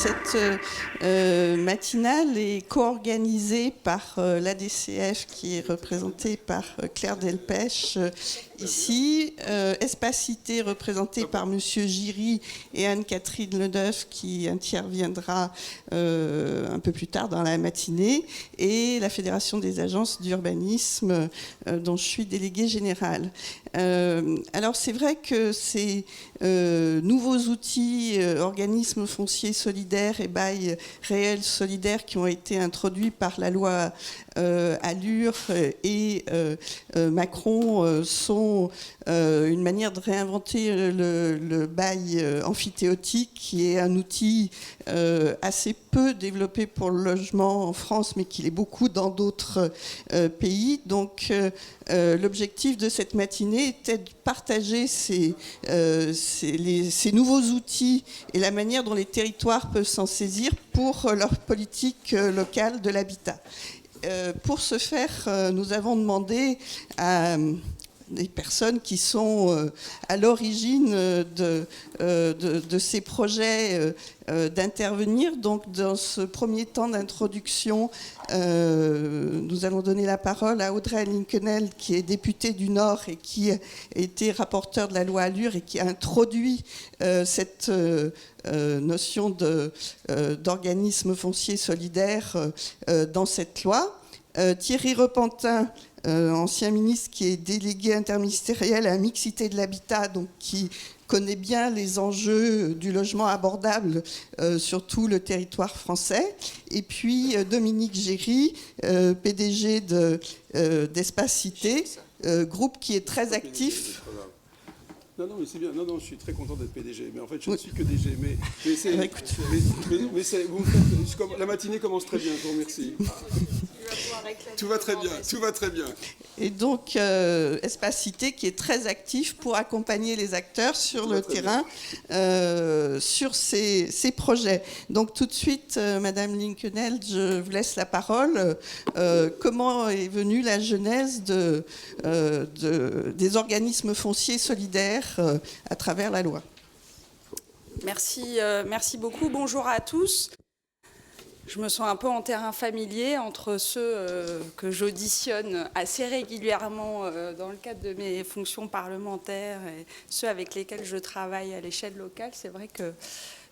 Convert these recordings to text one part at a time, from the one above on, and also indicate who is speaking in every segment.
Speaker 1: cette matinale est co-organisée par l'ADCF qui est représentée par Claire Delpech ici, Espacité représentée par Monsieur Giry et Anne-Catherine Leneuf qui interviendra un peu plus tard dans la matinée, et la Fédération des agences d'urbanisme dont je suis déléguée générale. Alors c'est vrai que ces nouveaux outils, organismes fonciers solidaires et bail réel solidaire qui ont été introduits par la loi Allure et Macron sont une manière de réinventer le bail amphithéotique, qui est un outil assez peu développé pour le logement en France, mais qui l'est beaucoup dans d'autres pays. Donc l'objectif de cette matinée était de partager ces nouveaux outils et la manière dont les territoires peuvent s'en saisir pour leur politique locale de l'habitat. Pour ce faire, nous avons demandé à des personnes qui sont à l'origine de ces projets d'intervenir. Donc, dans ce premier temps d'introduction, nous allons donner la parole à Audrey Linkenheld, qui est députée du Nord et qui a été rapporteure de la loi Allure et qui a introduit cette notion d'organisme foncier solidaire dans cette loi. Thierry Repentin, ancien ministre qui est délégué interministériel à la mixité de l'habitat, donc qui connaît bien les enjeux du logement abordable sur tout le territoire français. Et puis Dominique Géry, PDG d'Espacité, groupe qui est très actif.
Speaker 2: Non, mais c'est bien. Non, je suis très content d'être PDG. Mais en fait, je ne suis que DG. Mais la matinée commence très bien. Je vous remercie. Tout va très bien.
Speaker 1: Et donc, Espacité qui est très actif pour accompagner les acteurs sur le terrain, sur ces projets. Donc, tout de suite, Madame Linkenheld, je vous laisse la parole. Comment est venue la genèse des organismes fonciers solidaires à travers la loi?
Speaker 3: Merci beaucoup. Bonjour à tous. Je me sens un peu en terrain familier entre ceux que j'auditionne assez régulièrement dans le cadre de mes fonctions parlementaires et ceux avec lesquels je travaille à l'échelle locale. C'est vrai que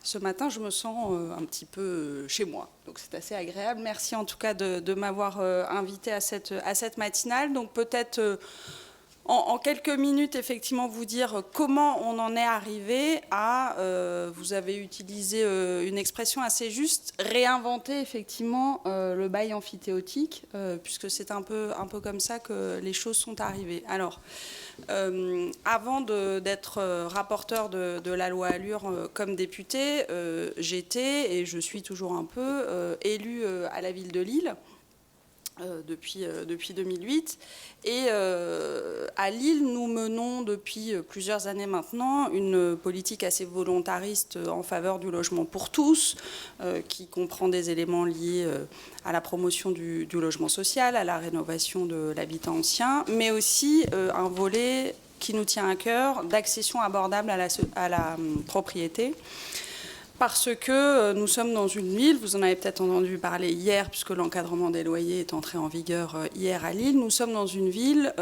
Speaker 3: ce matin, je me sens un petit peu chez moi. Donc c'est assez agréable. Merci en tout cas de m'avoir invité à cette matinale. Donc peut-être en quelques minutes, effectivement, vous dire comment on en est arrivé à, vous avez utilisé une expression assez juste, réinventer effectivement le bail amphithéotique, puisque c'est un peu comme ça que les choses sont arrivées. Alors, avant d'être rapporteur de la loi Allure comme député, j'étais, et je suis toujours un peu, élue à la ville de Lille. Depuis 2008. Et à Lille, nous menons depuis plusieurs années maintenant une politique assez volontariste en faveur du logement pour tous, qui comprend des éléments liés à la promotion du logement social, à la rénovation de l'habitat ancien, mais aussi un volet qui nous tient à cœur d'accession abordable à la propriété. Parce que nous sommes dans une ville, vous en avez peut-être entendu parler hier, puisque l'encadrement des loyers est entré en vigueur hier à Lille. Nous sommes dans une ville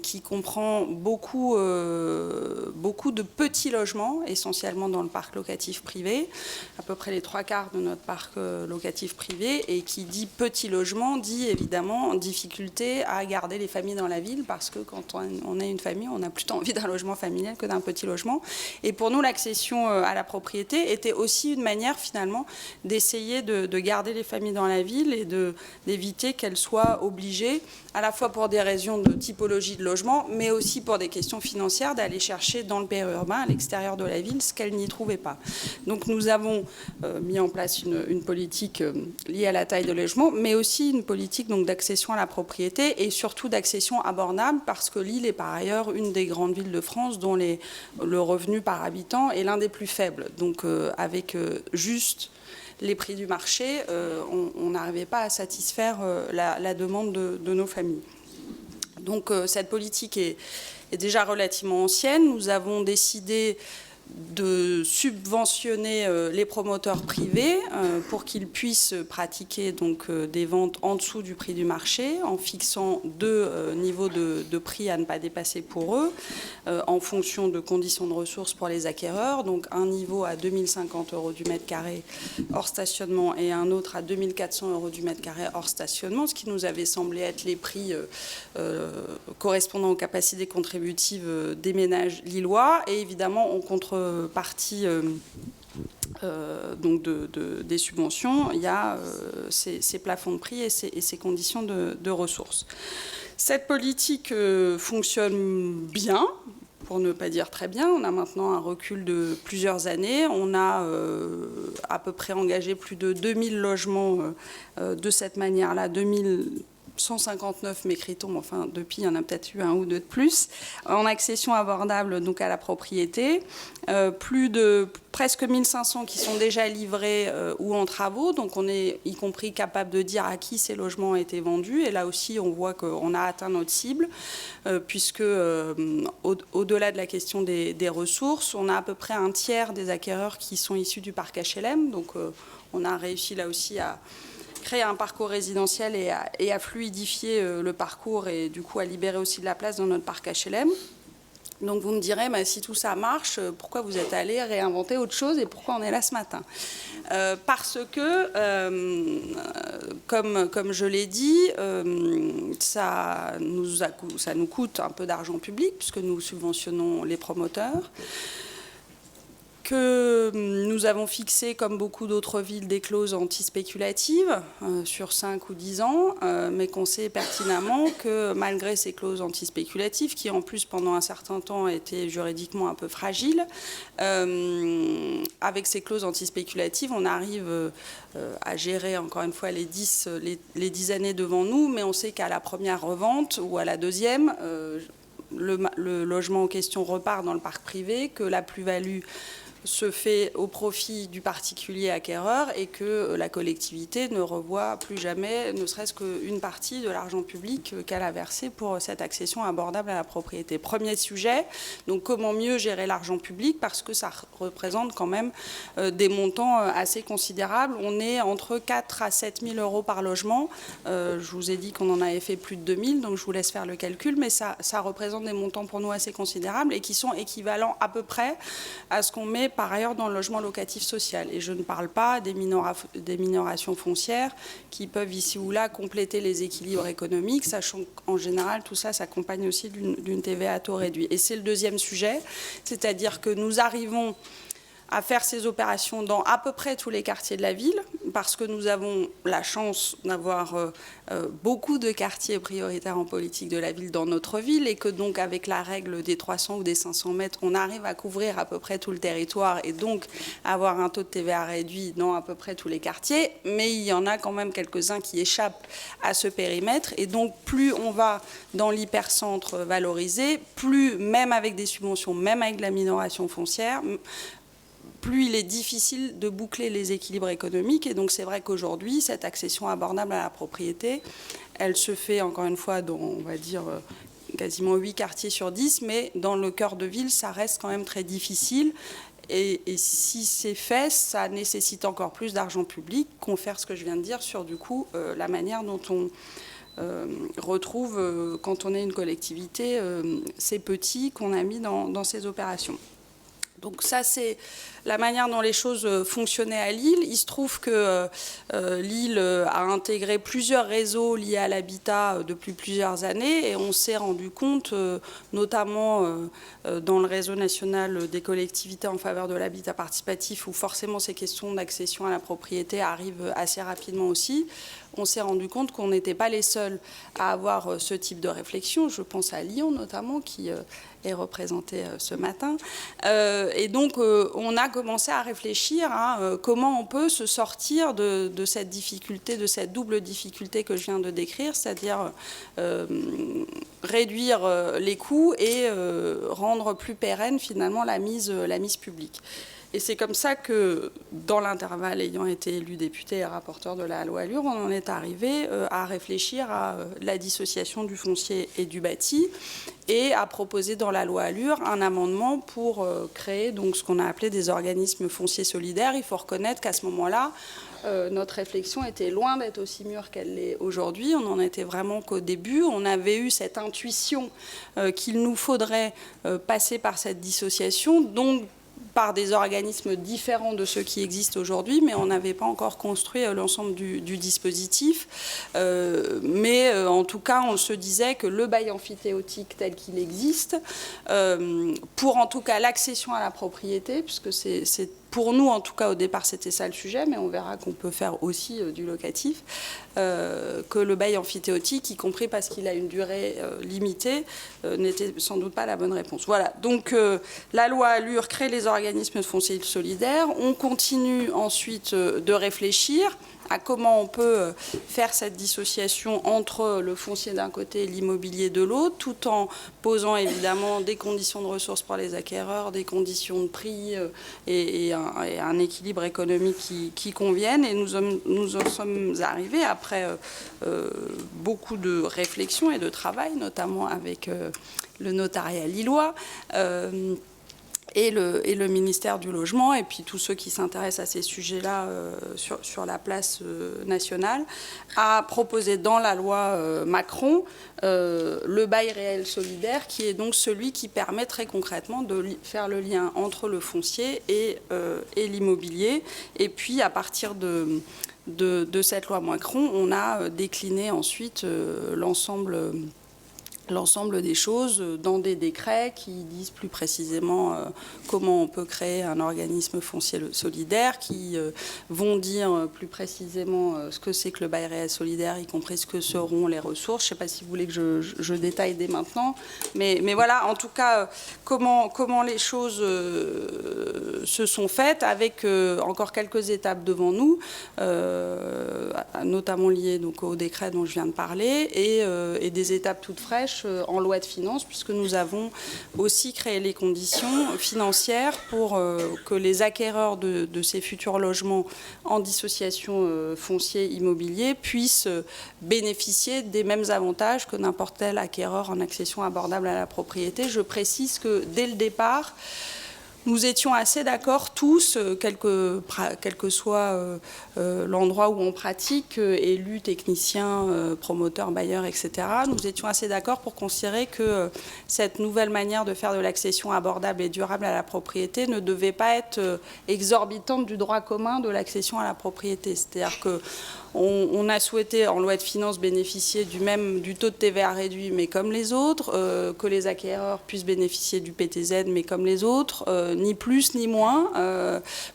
Speaker 3: qui comprend beaucoup de petits logements, essentiellement dans le parc locatif privé, à peu près les 3/4 de notre parc locatif privé, et qui dit petit logement, dit évidemment difficulté à garder les familles dans la ville, parce que quand on est une famille, on a plutôt envie d'un logement familial que d'un petit logement. Et pour nous, l'accession à la propriété était aussi une manière finalement d'essayer de garder les familles dans la ville et d'éviter qu'elles soient obligées, à la fois pour des raisons de typologie de logement, mais aussi pour des questions financières, d'aller chercher dans le périurbain, à l'extérieur de la ville, ce qu'elles n'y trouvaient pas. Donc nous avons mis en place une politique liée à la taille de logement, mais aussi une politique donc d'accession à la propriété et surtout d'accession abordable, parce que Lille est par ailleurs une des grandes villes de France dont le revenu par habitant est l'un des plus faibles. Donc avec juste les prix du marché, on n'arrivait pas à satisfaire la demande de nos familles. Donc cette politique est déjà relativement ancienne. Nous avons décidé de subventionner les promoteurs privés pour qu'ils puissent pratiquer donc des ventes en dessous du prix du marché, en fixant deux niveaux de prix à ne pas dépasser pour eux, en fonction de conditions de ressources pour les acquéreurs. Donc un niveau à 2050 € du mètre carré hors stationnement et un autre à 2400 € du mètre carré hors stationnement, ce qui nous avait semblé être les prix correspondant aux capacités contributives des ménages lillois. Et évidemment, en contrepartie donc des subventions, il y a ces plafonds de prix et ces conditions de ressources. Cette politique fonctionne bien, pour ne pas dire très bien. On a maintenant un recul de plusieurs années. On a à peu près engagé plus de 2000 logements de cette manière-là, 2159 m'écrit-on, enfin depuis il y en a peut-être eu un ou deux de plus, en accession abordable donc à la propriété, plus de presque 1500 qui sont déjà livrés ou en travaux, donc on est y compris capable de dire à qui ces logements ont été vendus, et là aussi on voit qu'on a atteint notre cible, puisque au-delà de la question des ressources, on a à peu près un tiers des acquéreurs qui sont issus du parc HLM, donc on a réussi là aussi à créer un parcours résidentiel et à fluidifier le parcours et du coup à libérer aussi de la place dans notre parc HLM. Donc vous me direz, si tout ça marche, pourquoi vous êtes allé réinventer autre chose et pourquoi on est là ce matin ? Parce que, comme je l'ai dit, ça nous coûte un peu d'argent public puisque nous subventionnons les promoteurs, que nous avons fixé, comme beaucoup d'autres villes, des clauses antispéculatives sur 5 ou 10 ans, mais qu'on sait pertinemment que malgré ces clauses antispéculatives, qui en plus pendant un certain temps étaient juridiquement un peu fragiles, avec ces clauses antispéculatives, on arrive à gérer encore une fois les 10 années devant nous, mais on sait qu'à la première revente ou à la deuxième, le logement en question repart dans le parc privé, que la plus-value se fait au profit du particulier acquéreur et que la collectivité ne revoit plus jamais, ne serait-ce qu'une partie de l'argent public qu'elle a versé pour cette accession abordable à la propriété. Premier sujet, donc comment mieux gérer l'argent public, parce que ça représente quand même des montants assez considérables. On est entre 4 à 7 000 € par logement. Je vous ai dit qu'on en avait fait plus de 2000, donc je vous laisse faire le calcul, mais ça représente des montants pour nous assez considérables et qui sont équivalents à peu près à ce qu'on met par ailleurs dans le logement locatif social. Et je ne parle pas des minorations foncières qui peuvent ici ou là compléter les équilibres économiques, sachant qu'en général, tout ça s'accompagne aussi d'une TVA à taux réduit. Et c'est le deuxième sujet, c'est-à-dire que nous arrivons à faire ces opérations dans à peu près tous les quartiers de la ville, parce que nous avons la chance d'avoir beaucoup de quartiers prioritaires en politique de la ville dans notre ville, et que donc avec la règle des 300 ou des 500 mètres, on arrive à couvrir à peu près tout le territoire et donc avoir un taux de TVA réduit dans à peu près tous les quartiers, mais il y en a quand même quelques-uns qui échappent à ce périmètre, et donc plus on va dans l'hypercentre valorisé, plus, même avec des subventions, même avec de la minoration foncière, plus il est difficile de boucler les équilibres économiques. Et donc c'est vrai qu'aujourd'hui, cette accession abordable à la propriété, elle se fait encore une fois dans, on va dire, quasiment 8 quartiers sur 10, mais dans le cœur de ville, ça reste quand même très difficile. Et si c'est fait, ça nécessite encore plus d'argent public, confère ce que je viens de dire sur, du coup, la manière dont on retrouve, quand on est une collectivité, ces petits qu'on a mis dans ces opérations. Donc ça, c'est la manière dont les choses fonctionnaient à Lille. Il se trouve que Lille a intégré plusieurs réseaux liés à l'habitat depuis plusieurs années, et on s'est rendu compte, notamment dans le réseau national des collectivités en faveur de l'habitat participatif, où forcément ces questions d'accession à la propriété arrivent assez rapidement aussi. On s'est rendu compte qu'on n'était pas les seuls à avoir ce type de réflexion. Je pense à Lyon notamment, qui est représenté ce matin. Et donc, on a commencé à réfléchir à comment on peut se sortir de cette difficulté, de cette double difficulté que je viens de décrire, c'est-à-dire réduire les coûts et rendre plus pérenne finalement la mise publique. Et c'est comme ça que, dans l'intervalle, ayant été élu député et rapporteur de la loi ALUR, on en est arrivé à réfléchir à la dissociation du foncier et du bâti et à proposer dans la loi ALUR un amendement pour créer donc, ce qu'on a appelé des organismes fonciers solidaires. Il faut reconnaître qu'à ce moment-là, notre réflexion était loin d'être aussi mûre qu'elle l'est aujourd'hui. On n'en était vraiment qu'au début. On avait eu cette intuition qu'il nous faudrait passer par cette dissociation, donc par des organismes différents de ceux qui existent aujourd'hui, mais on n'avait pas encore construit l'ensemble du dispositif. Mais en tout cas, on se disait que le bail amphithéotique tel qu'il existe, pour en tout cas l'accession à la propriété, puisque c'est pour nous, en tout cas, au départ, c'était ça le sujet, mais on verra qu'on peut faire aussi du locatif, que le bail amphithéotique, y compris parce qu'il a une durée limitée, n'était sans doute pas la bonne réponse. Voilà, donc la loi ALUR crée les organismes fonciers solidaires. On continue ensuite de réfléchir à comment on peut faire cette dissociation entre le foncier d'un côté et l'immobilier de l'autre, tout en posant évidemment des conditions de ressources pour les acquéreurs, des conditions de prix et un équilibre économique qui conviennent. Et nous en sommes arrivés, après beaucoup de réflexion et de travail, notamment avec le notariat lillois, et le ministère du Logement, et puis tous ceux qui s'intéressent à ces sujets-là sur la place nationale, a proposé dans la loi Macron le bail réel solidaire, qui est donc celui qui permet très concrètement de faire le lien entre le foncier et l'immobilier. Et puis, à partir de cette loi Macron, on a décliné ensuite l'ensemble des choses dans des décrets qui disent plus précisément comment on peut créer un organisme foncier solidaire, qui vont dire plus précisément ce que c'est que le bail réel solidaire, y compris ce que seront les ressources. Je ne sais pas si vous voulez que je détaille dès maintenant, mais voilà, en tout cas, comment les choses se sont faites, avec encore quelques étapes devant nous, notamment liées donc, au décret dont je viens de parler, et des étapes toutes fraîches en loi de finances, puisque nous avons aussi créé les conditions financières pour que les acquéreurs de ces futurs logements en dissociation foncier immobilier puissent bénéficier des mêmes avantages que n'importe quel acquéreur en accession abordable à la propriété. Je précise que dès le départ, nous étions assez d'accord tous, quel que soit l'endroit où on pratique, élus, techniciens, promoteurs, bailleurs, etc. Nous étions assez d'accord pour considérer que cette nouvelle manière de faire de l'accession abordable et durable à la propriété ne devait pas être exorbitante du droit commun de l'accession à la propriété. C'est-à-dire que on a souhaité, en loi de finances, bénéficier du taux de TVA réduit, mais comme les autres, que les acquéreurs puissent bénéficier du PTZ, mais comme les autres, ni plus ni moins,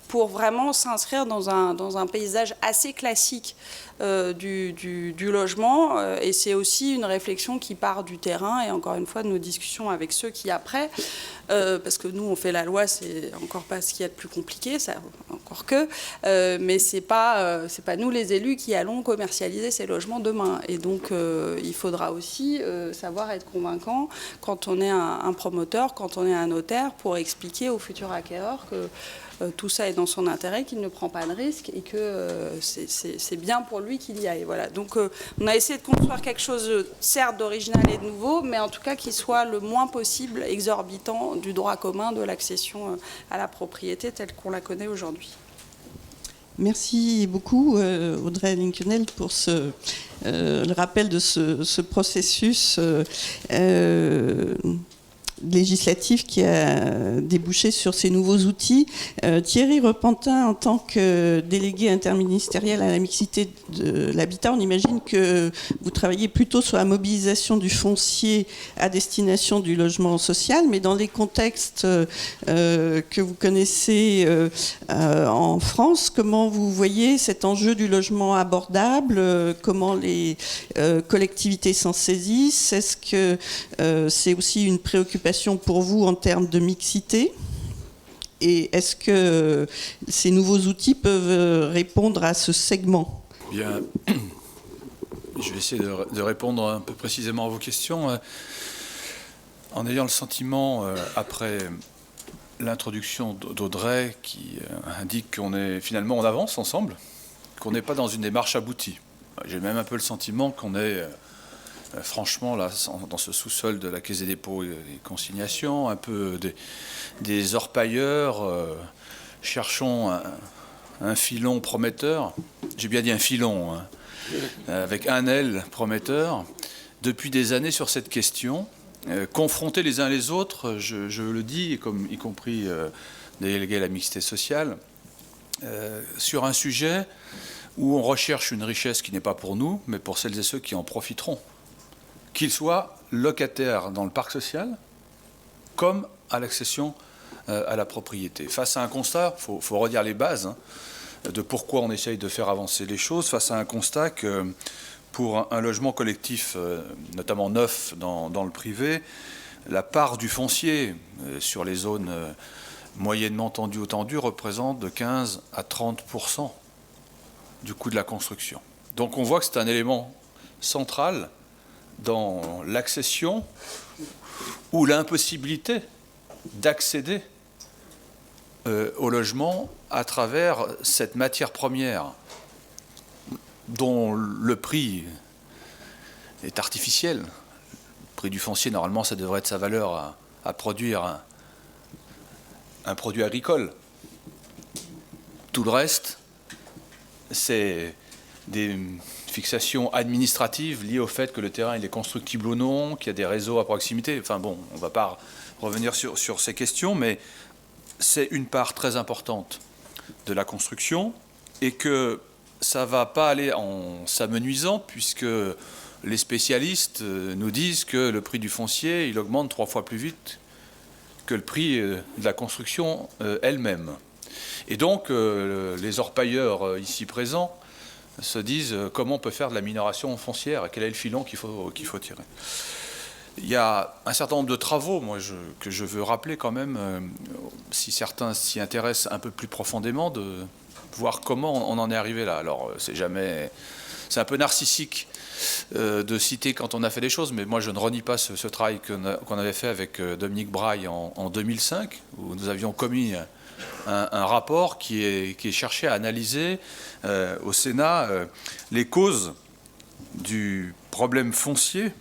Speaker 3: pour vraiment s'inscrire dans un paysage assez classique du logement. Et c'est aussi une réflexion qui part du terrain, et encore une fois, de nos discussions avec ceux qui, après, parce que nous, on fait la loi, c'est encore pas ce qu'il y a de plus compliqué, ça, encore que, mais c'est pas nous, les élus, qui allons commercialiser ces logements demain. Et donc, il faudra aussi savoir être convaincant quand on est un promoteur, quand on est un notaire, pour expliquer aux futurs acquéreurs que tout ça est dans son intérêt, qu'il ne prend pas de risque et que c'est bien pour lui qu'il y aille. Voilà. Donc on a essayé de construire quelque chose, certes d'original et de nouveau, mais en tout cas qui soit le moins possible exorbitant du droit commun de l'accession à la propriété telle qu'on la connaît aujourd'hui.
Speaker 1: Merci beaucoup Audrey Linkenheld pour le rappel de ce processus législatif qui a débouché sur ces nouveaux outils. Thierry Repentin, en tant que délégué interministériel à la mixité de l'habitat, on imagine que vous travaillez plutôt sur la mobilisation du foncier à destination du logement social, mais dans les contextes que vous connaissez en France, comment vous voyez cet enjeu du logement abordable, comment les collectivités s'en saisissent? Est-ce que c'est aussi une préoccupation pour vous en termes de mixité? Et est-ce que ces nouveaux outils peuvent répondre à ce segment?
Speaker 4: Bien, je vais essayer de répondre un peu précisément à vos questions, en ayant le sentiment, après l'introduction d'Audrey qui indique qu'on est finalement en avance ensemble, qu'on n'est pas dans une démarche aboutie. J'ai même un peu le sentiment qu'on est franchement là dans ce sous-sol de la Caisse des dépôts et consignations, un peu des orpailleurs, cherchons un filon prometteur, j'ai bien dit un filon, hein, avec un L prometteur, depuis des années sur cette question. Confrontés les uns les autres, je le dis, y compris délégués à la mixité sociale, sur un sujet où on recherche une richesse qui n'est pas pour nous, mais pour celles et ceux qui en profiteront. Qu'ils soient locataires dans le parc social, comme à l'accession à la propriété. Face à un constat, il faut redire les bases de pourquoi on essaye de faire avancer les choses, face à un constat que pour un logement collectif, notamment neuf dans le privé, la part du foncier sur les zones moyennement tendues ou tendues représente de 15 à 30% du coût de la construction. Donc on voit que c'est un élément central dans l'accession ou l'impossibilité d'accéder au logement à travers cette matière première dont le prix est artificiel. Le prix du foncier, normalement, ça devrait être sa valeur à produire un produit agricole. Tout le reste, c'est des fixations administratives liées au fait que le terrain il est constructible ou non, qu'il y a des réseaux à proximité. Enfin bon, on ne va pas revenir sur ces questions, mais c'est une part très importante de la construction et que ça ne va pas aller en s'amenuisant puisque les spécialistes nous disent que le prix du foncier il augmente 3 fois plus vite que le prix de la construction elle-même. Et donc les orpailleurs ici présents se disent comment on peut faire de la minoration foncière, quel est le filon qu'il faut tirer. Il y a un certain nombre de travaux que je veux rappeler quand même, si certains s'y intéressent un peu plus profondément, de voir comment on en est arrivé là. Alors c'est un peu narcissique de citer quand on a fait des choses, mais moi je ne renie pas ce travail qu'on avait fait avec Dominique Braille en 2005, où nous avions commis un rapport qui cherchait à analyser au Sénat les causes du problème foncier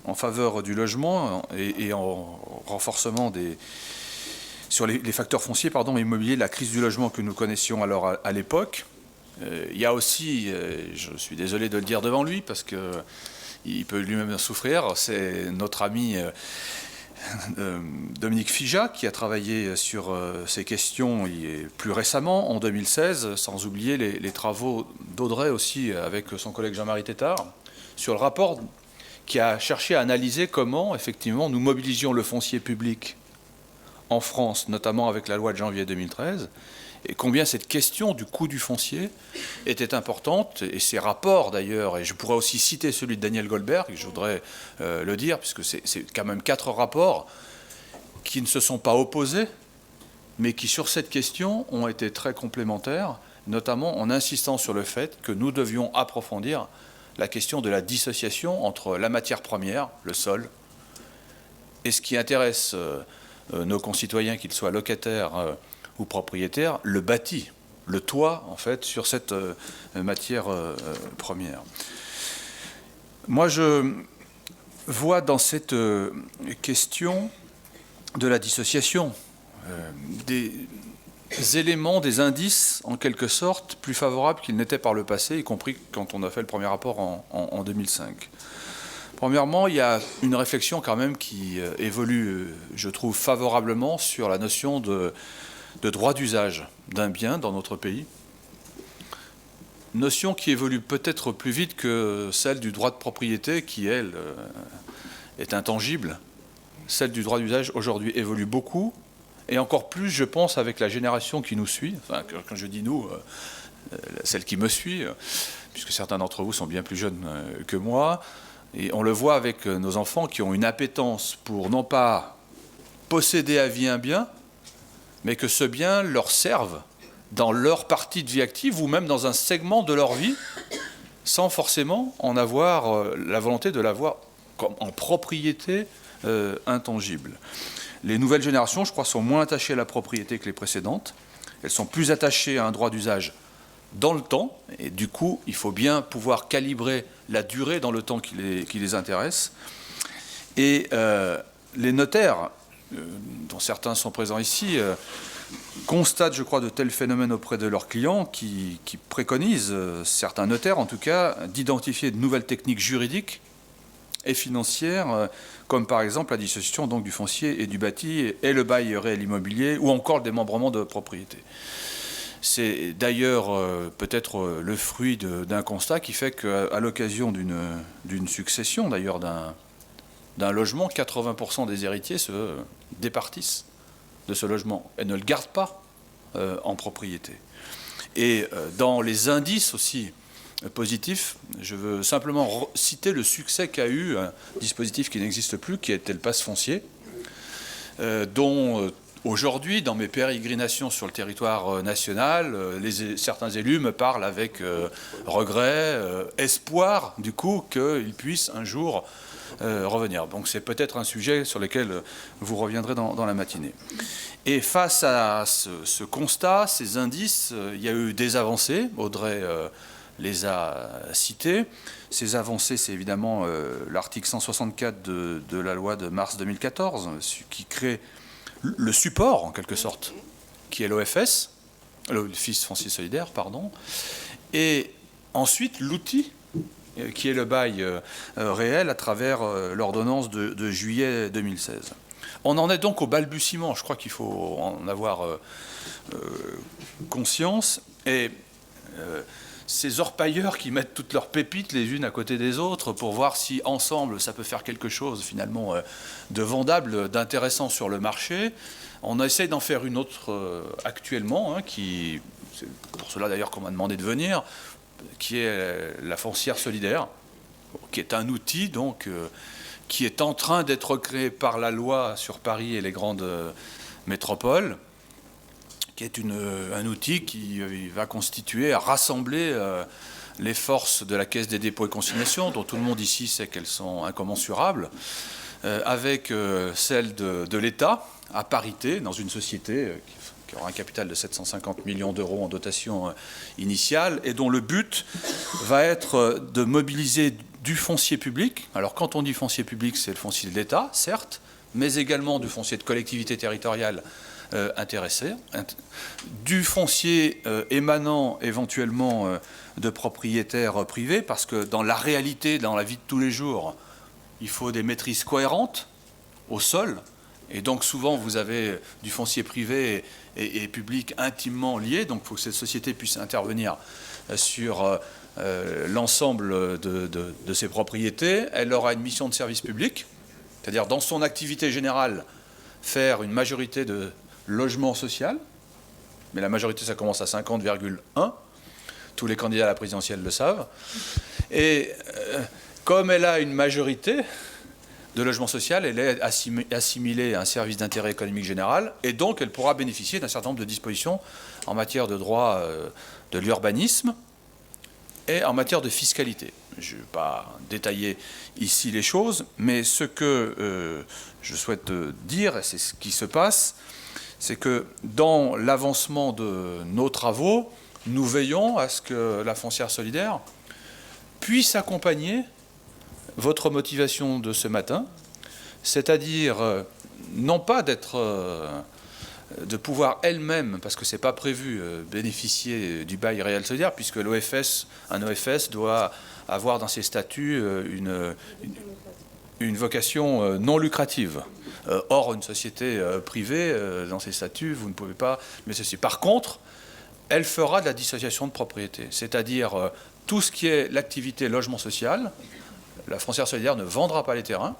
Speaker 4: en faveur du logement et en renforcement sur les facteurs fonciers immobiliers, la crise du logement que nous connaissions alors à l'époque. Il y a aussi, je suis désolé de le dire devant lui parce qu'il peut lui-même souffrir, c'est notre ami Dominique Fija qui a travaillé sur ces questions plus récemment, en 2016, sans oublier les travaux d'Audrey aussi avec son collègue Jean-Marie Tétard, sur le rapport qui a cherché à analyser comment, effectivement, nous mobilisions le foncier public en France, notamment avec la loi de janvier 2013, et combien cette question du coût du foncier était importante, et ces rapports d'ailleurs, et je pourrais aussi citer celui de Daniel Goldberg, je voudrais le dire, puisque c'est quand même 4 rapports qui ne se sont pas opposés, mais qui sur cette question ont été très complémentaires, notamment en insistant sur le fait que nous devions approfondir la question de la dissociation entre la matière première, le sol, et ce qui intéresse nos concitoyens, qu'ils soient locataires ou propriétaires, le bâti, le toit, en fait, sur cette matière première. Moi, je vois dans cette question de la dissociation des éléments, des indices, en quelque sorte, plus favorables qu'ils n'étaient par le passé, y compris quand on a fait le premier rapport en 2005. Premièrement, il y a une réflexion quand même qui évolue, je trouve, favorablement sur la notion de droit d'usage d'un bien dans notre pays. Notion qui évolue peut-être plus vite que celle du droit de propriété qui, elle, est intangible. Celle du droit d'usage, aujourd'hui, évolue beaucoup. Et encore plus, je pense, avec la génération qui nous suit. Enfin, quand je dis nous, celle qui me suit, puisque certains d'entre vous sont bien plus jeunes que moi. Et on le voit avec nos enfants qui ont une appétence pour non pas posséder à vie un bien, mais que ce bien leur serve dans leur partie de vie active ou même dans un segment de leur vie, sans forcément en avoir la volonté de l'avoir en propriété intangible. Les nouvelles générations, je crois, sont moins attachées à la propriété que les précédentes. Elles sont plus attachées à un droit d'usage dans le temps, et du coup, il faut bien pouvoir calibrer la durée dans le temps qui les intéresse. Et les notaires, dont certains sont présents ici, constatent, je crois, de tels phénomènes auprès de leurs clients qui préconisent, certains notaires en tout cas, d'identifier de nouvelles techniques juridiques et financières, comme par exemple la dissociation donc, du foncier et du bâti, et le bail réel immobilier, ou encore le démembrement de propriété. C'est d'ailleurs peut-être le fruit d'un constat qui fait qu'à l'occasion d'une succession, d'ailleurs d'un logement, 80% des héritiers se départissent de ce logement et ne le gardent pas en propriété. Et dans les indices aussi positifs, je veux simplement citer le succès qu'a eu un dispositif qui n'existe plus, qui était le pass foncier, dont aujourd'hui, dans mes pérégrinations sur le territoire national, certains élus me parlent avec regret, espoir, du coup, qu'ils puissent un jour revenir. Donc c'est peut-être un sujet sur lequel vous reviendrez dans la matinée. Et face à ce constat, ces indices, il y a eu des avancées. Audrey les a cités. Ces avancées, c'est évidemment l'article 164 de la loi de mars 2014, qui crée le support, en quelque sorte, qui est l'OFS, l'Office foncier solidaire, pardon, et ensuite l'outil, qui est le bail réel à travers l'ordonnance de juillet 2016. On en est donc au balbutiement, je crois qu'il faut en avoir conscience, et ces orpailleurs qui mettent toutes leurs pépites les unes à côté des autres pour voir si ensemble ça peut faire quelque chose finalement de vendable, d'intéressant sur le marché. On essaie d'en faire une autre actuellement, c'est pour cela d'ailleurs qu'on m'a demandé de venir, qui est la foncière solidaire, qui est un outil donc qui est en train d'être créé par la loi sur Paris et les grandes métropoles, qui est un outil qui va constituer, à rassembler les forces de la Caisse des dépôts et consignations, dont tout le monde ici sait qu'elles sont incommensurables, avec celles de l'État, à parité, dans une société qui aura un capital de 750 millions d'euros en dotation initiale, et dont le but va être de mobiliser du foncier public. Alors quand on dit foncier public, c'est le foncier de l'État, certes, mais également du foncier de collectivités territoriales intéressés, du foncier émanant éventuellement de propriétaires privés, parce que dans la réalité, dans la vie de tous les jours, il faut des maîtrises cohérentes au sol, et donc souvent vous avez du foncier privé et public intimement liés, donc il faut que cette société puisse intervenir sur l'ensemble de ses propriétés. Elle aura une mission de service public, c'est-à-dire dans son activité générale, faire une majorité de logement social, mais la majorité ça commence à 50,1, tous les candidats à la présidentielle le savent, et comme elle a une majorité de logement social, elle est assimilée à un service d'intérêt économique général, et donc elle pourra bénéficier d'un certain nombre de dispositions en matière de droit de l'urbanisme et en matière de fiscalité. Je ne vais pas détailler ici les choses, mais ce que je souhaite dire, et c'est ce qui se passe, c'est que dans l'avancement de nos travaux, nous veillons à ce que la foncière solidaire puisse accompagner votre motivation de ce matin, c'est-à-dire non pas de pouvoir elle-même, parce que ce n'est pas prévu, bénéficier du bail réel solidaire, puisque un OFS doit avoir dans ses statuts une vocation non lucrative. Or, une société privée, dans ses statuts, vous ne pouvez pas... Mais ceci. Par contre, elle fera de la dissociation de propriété, c'est-à-dire tout ce qui est l'activité logement social. La foncière solidaire ne vendra pas les terrains,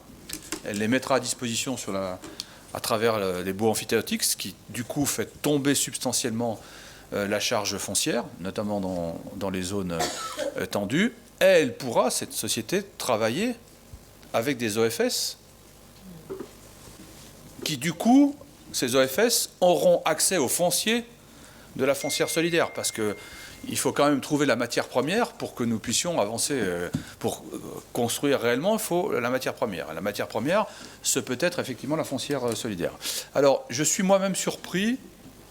Speaker 4: elle les mettra à disposition à travers les baux amphithéotiques, ce qui du coup fait tomber substantiellement la charge foncière, notamment dans les zones tendues. Et elle pourra, cette société, travailler avec des OFS qui du coup, ces OFS auront accès au foncier de la foncière solidaire, parce que il faut quand même trouver la matière première pour que nous puissions avancer. Pour construire réellement, il faut la matière première. La matière première, ce peut être effectivement la foncière solidaire. Alors, je suis moi-même surpris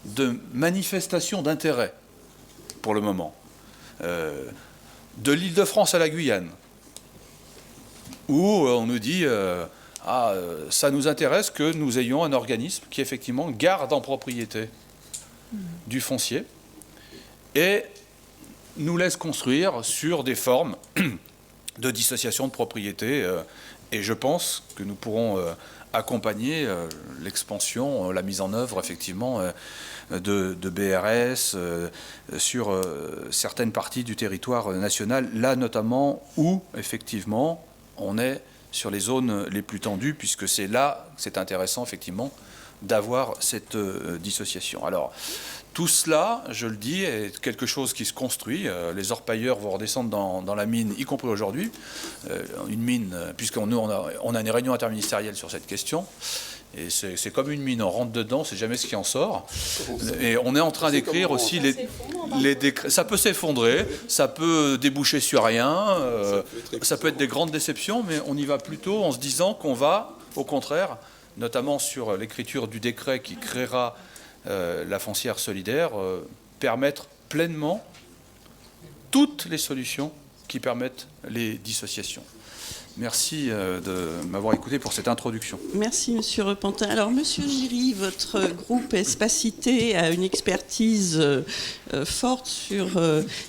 Speaker 4: de manifestations d'intérêt, pour le moment, de l'Île-de-France à la Guyane, où on nous dit ça nous intéresse que nous ayons un organisme qui, effectivement, garde en propriété du foncier et nous laisse construire sur des formes de dissociation de propriété. Et je pense que nous pourrons accompagner l'expansion, la mise en œuvre, effectivement, de BRS sur certaines parties du territoire national, là notamment où, effectivement, on est sur les zones les plus tendues, puisque c'est là que c'est intéressant, effectivement, d'avoir cette dissociation. Alors, tout cela, je le dis, est quelque chose qui se construit. Les orpailleurs vont redescendre dans la mine, y compris aujourd'hui. Une mine, puisqu'on a une réunion interministérielle sur cette question. Et c'est comme une mine, on rentre dedans, c'est jamais ce qui en sort. Et on est en train d'écrire aussi les décrets. Ça peut s'effondrer, ça peut déboucher sur rien, ça peut être des grandes déceptions, mais on y va plutôt en se disant qu'on va, au contraire, notamment sur l'écriture du décret qui créera la foncière solidaire, permettre pleinement toutes les solutions qui permettent les dissociations. Merci de m'avoir écouté pour cette introduction.
Speaker 1: Merci, Monsieur Repentin. Alors, Monsieur Giry, votre groupe Espacité a une expertise forte sur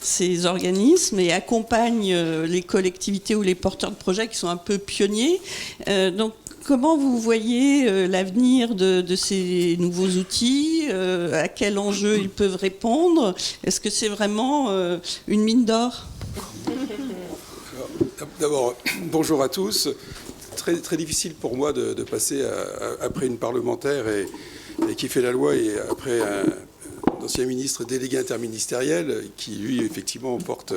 Speaker 1: ces organismes et accompagne les collectivités ou les porteurs de projets qui sont un peu pionniers. Donc, comment vous voyez l'avenir de ces nouveaux outils? À quels enjeux ils peuvent répondre? Est-ce que c'est vraiment une mine d'or?
Speaker 2: D'abord, bonjour à tous. Très, très difficile pour moi de passer après une parlementaire et qui fait la loi et après un ancien ministre délégué interministériel qui, lui, effectivement, porte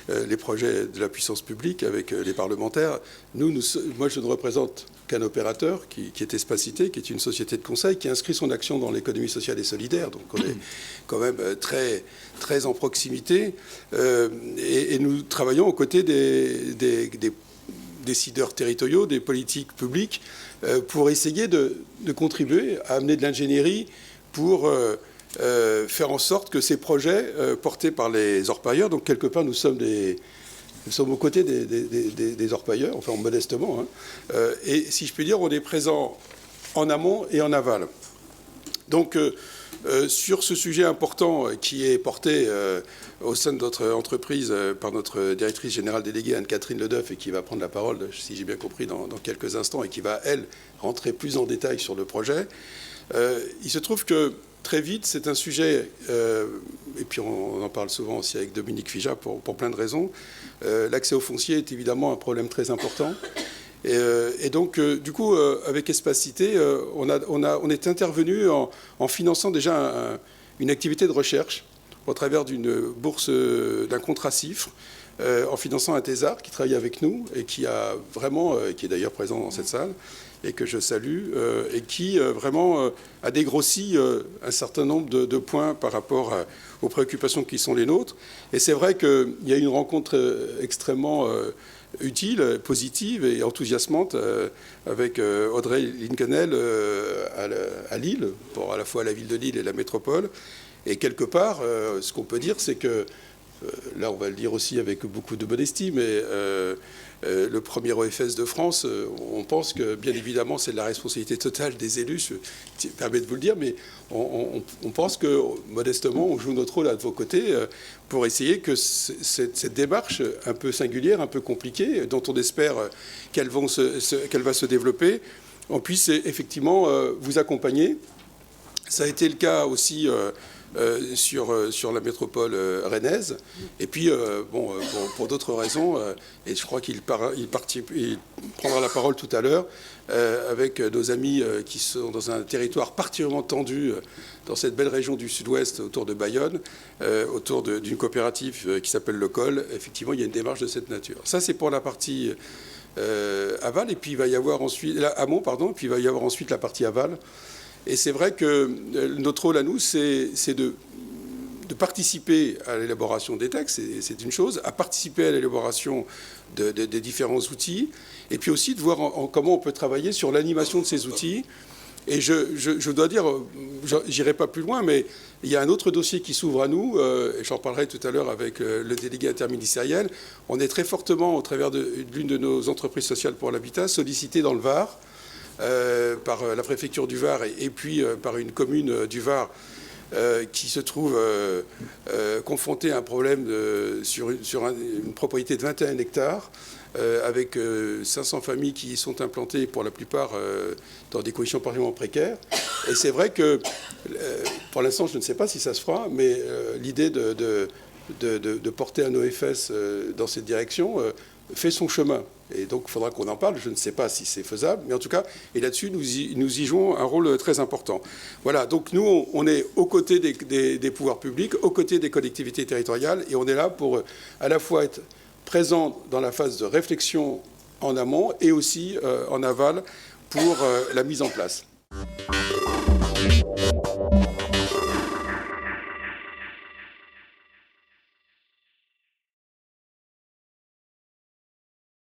Speaker 2: les projets de la puissance publique avec les parlementaires. Moi, je ne représente qu'un opérateur qui est Espacité, qui est une société de conseil, qui inscrit son action dans l'économie sociale et solidaire. Donc, on est quand même très, très en proximité. Et nous travaillons aux côtés des décideurs territoriaux, des politiques publiques, pour essayer de contribuer à amener de l'ingénierie pour faire en sorte que ces projets portés par les orpailleurs, donc quelque part nous sommes aux côtés des orpailleurs, enfin modestement, hein, et si je puis dire, on est présent en amont et en aval. Donc sur ce sujet important qui est porté au sein de notre entreprise par notre directrice générale déléguée Anne-Catherine Ledeuf et qui va prendre la parole, si j'ai bien compris, dans quelques instants et qui va, elle, rentrer plus en détail sur le projet, il se trouve que très vite, c'est un sujet, et puis on en parle souvent aussi avec Dominique Fija pour plein de raisons, l'accès au foncier est évidemment un problème très important. Et donc, du coup, avec Espacité, on est intervenu en finançant déjà une activité de recherche au travers d'une bourse, d'un contrat CIFRE, en finançant un thésard qui travaille avec nous et qui a vraiment, qui est d'ailleurs présent dans cette salle, et que je salue, et qui vraiment a dégrossi un certain nombre de points par rapport aux préoccupations qui sont les nôtres. Et c'est vrai qu'il y a une rencontre extrêmement utile, positive et enthousiasmante avec Audrey Linkenel à Lille, pour à la fois la ville de Lille et la métropole. Et quelque part, ce qu'on peut dire, c'est que, là on va le dire aussi avec beaucoup de modestie, mais le premier OFS de France, on pense que bien évidemment c'est de la responsabilité totale des élus, je me permets de vous le dire, mais on pense que modestement on joue notre rôle à vos côtés pour essayer que cette démarche un peu singulière, un peu compliquée, dont on espère qu'elle va se développer, on puisse effectivement vous accompagner. Ça a été le cas aussi sur la métropole rennaise. Et puis, pour d'autres raisons, et je crois qu'il prendra la parole tout à l'heure, avec nos amis qui sont dans un territoire particulièrement tendu, dans cette belle région du sud-ouest, autour de Bayonne, autour d'une coopérative qui s'appelle Le Col. Effectivement, il y a une démarche de cette nature. Ça, c'est pour la partie aval, et puis il va y avoir ensuite amont, pardon, et puis il va y avoir ensuite la partie aval. Et c'est vrai que notre rôle à nous, c'est de participer à l'élaboration des textes, c'est une chose, à participer à l'élaboration des différents outils, et puis aussi de voir comment on peut travailler sur l'animation de ces outils. Et je dois dire, j'irai pas plus loin, mais il y a un autre dossier qui s'ouvre à nous, et j'en parlerai tout à l'heure avec le délégué interministériel. On est très fortement, au travers de l'une de nos entreprises sociales pour l'habitat, sollicité dans le Var, par la préfecture du Var et puis par une commune du Var qui se trouve confrontée à un problème sur une propriété de 21 hectares, avec 500 familles qui y sont implantées, pour la plupart dans des conditions particulièrement précaires. Et c'est vrai que, pour l'instant, je ne sais pas si ça se fera, mais l'idée de porter un OFS dans cette direction fait son chemin. Et donc, il faudra qu'on en parle. Je ne sais pas si c'est faisable, mais en tout cas, et là-dessus, nous y jouons un rôle très important. Voilà, donc nous, on est aux côtés des pouvoirs publics, aux côtés des collectivités territoriales, et on est là pour à la fois être présent dans la phase de réflexion en amont et aussi en aval pour la mise en place.